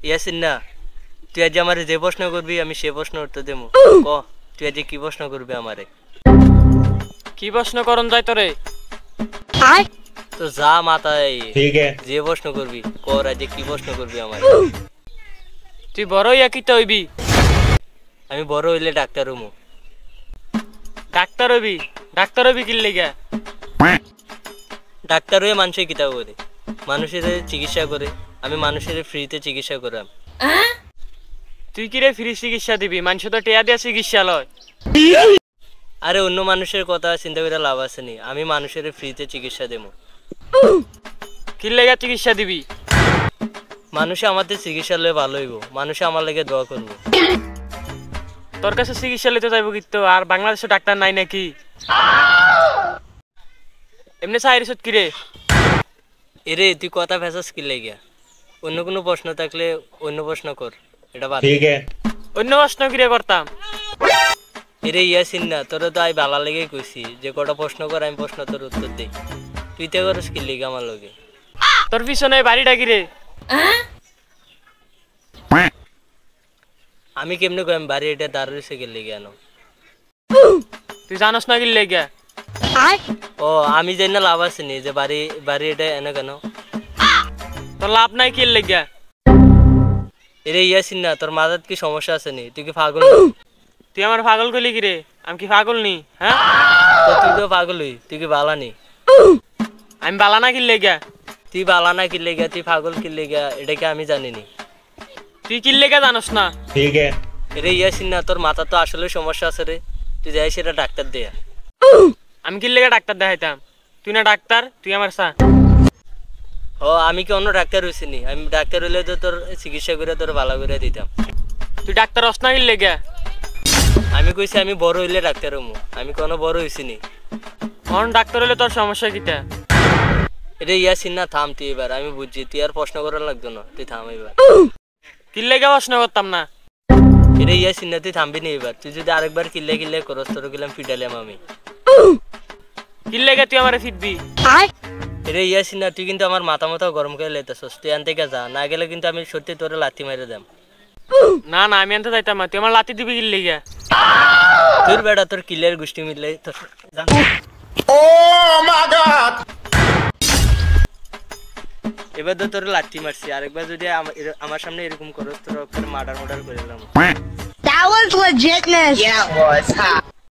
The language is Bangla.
ইয়াসিন না, তুই আজ আমারে যে প্রশ্ন করবি আমি সে প্রশ্ন উত্তর দেবো। ক তুই আজ কি প্রশ্ন করবি আমারে? কি প্রশ্ন করন যাই তোরে? তো যা মাথায় ठीक है যে প্রশ্ন করবি কর, আজ কি প্রশ্ন করবি আমারে? তুই বড় হইয়া কি তো হইবি? আমি বড় হইলে ডাক্তার হমু। ডাক্তার হইবি? ডাক্তার হইবি কি লেগা? ডাক্তার হয়ে মানুষের কিতাব করে, মানুষের চিকিৎসা করে। আমি মানুষের ফ্রিতে চিকিৎসা করাম। তুই কি রে ফ্রি চিকিৎসা দিবি? মানুষ তো টেয়া দিয়া চিকিৎসা লয়। আরে অন্য মানুষের কথা চিন্তা করে লাভ আছে নি, আমি মানুষের ফ্রিতে চিকিৎসা দেবো। কি লেগা চিকিৎসা দিবি? মানুষে আমাদের চিকিৎসা লয়ে ভালো হইব, মানুষে আমার লেগে দোয়া করবো। তোর কাছে চিকিৎসা লইতে যাইব কিন্তু, আর বাংলাদেশে ডাক্তার নাই নাকি? এমনি চাইরিছত কি রে? এরে তুই কথা ফেসাস কি লেগে? অন্য কোনো প্রশ্ন থাকলে অন্য প্রশ্ন কর, এটা বাদ। ठीक है অন্য প্রশ্ন কি রে করতাম? এরে ইয়াসিন না, তোরা তো আই বালা লেগে কইছি যে কটা প্রশ্ন কর, আমি প্রশ্ন তোর উত্তর দেই। তুই তো করস কি লেগে আমার লগে? তোর পিছনে বাড়িটা কি রে? আমি কেমনে কইম বাড়ি এটা দাঁড় রইছে কি লেগে আনো? তুই জানোস না কি লেগা? ও আমি জানি না লাভ আছে নি যে বাড়ি বাড়ি এটা এনে কেন? তোর লাভ নাই কি লেগা? এরে ইয়াসিন না, তোর মাথার কি সমস্যা আছে নি? তুই কি পাগল? তুই আমার পাগল কইলি কি রে? আমি কি পাগল নি? হ্যাঁ, তো তুই তো পাগল হই, তুই কি বালা নি? আমি বালা না কি লেগা? তুই বালা না কি লেগা, তুই পাগল কি লেগা, এটা কি আমি জানি নি? তুই কি লেগা জানোস না? ठीक है এরে ইয়াসিন না, তোর মাথা তো আসলে সমস্যা আছে রে, তুই যাই সেটা ডাক্তার দেয়া। আমি কি লেগা ডাক্তার দেখাইতাম? তুই না ডাক্তার, তুই আমার সা। ও আমি কি অন্য ডাক্তার হইছি নি? আমি ডাক্তার হইলে তো তোর চিকিৎসা করে তোর ভালো করে দিতাম। তুই ডাক্তার হস না কি লেগা? আমি কইছি আমি বড় হইলে ডাক্তার হমু, আমি কোনো বড় হইছি নি। কোন ডাক্তার হলে তোর সমস্যা কিটা? এটা ইয়াসিন না, থাম তুই এবার, আমি বুঝছি তুই আর প্রশ্ন করার লাগতো না, তুই থাম এবার। কি লেগা প্রশ্ন করতাম না? এটা ইয়াসিন না, তুই থামবি নি এবার। তুই যদি আরেকবার কিল্লে কিল্লে করস তোর গেলাম পিটালাম আমি। কি লেগা তুই আমারে ফিরবি? এটা ইয়াসিন না, তুই কিন্তু আমার মাথা মাথা গরম করে লেতেছস। তুই আনতে যা, না গেলে কিন্তু আমি সত্যি তোরে লাথি মেরে দাম। না না, আমি আনতে যাইতাম না। তুই আমার লাথি দিবি কি লেগা? তোর বেটা তোর কিলের গোষ্ঠী মিললে তোর এবার তো তোর লাথি মারছি, আরেকবার যদি আমার সামনে এরকম করস তোর মার্ডার করে দিলাম। That was legitness. Yeah, it was. Huh?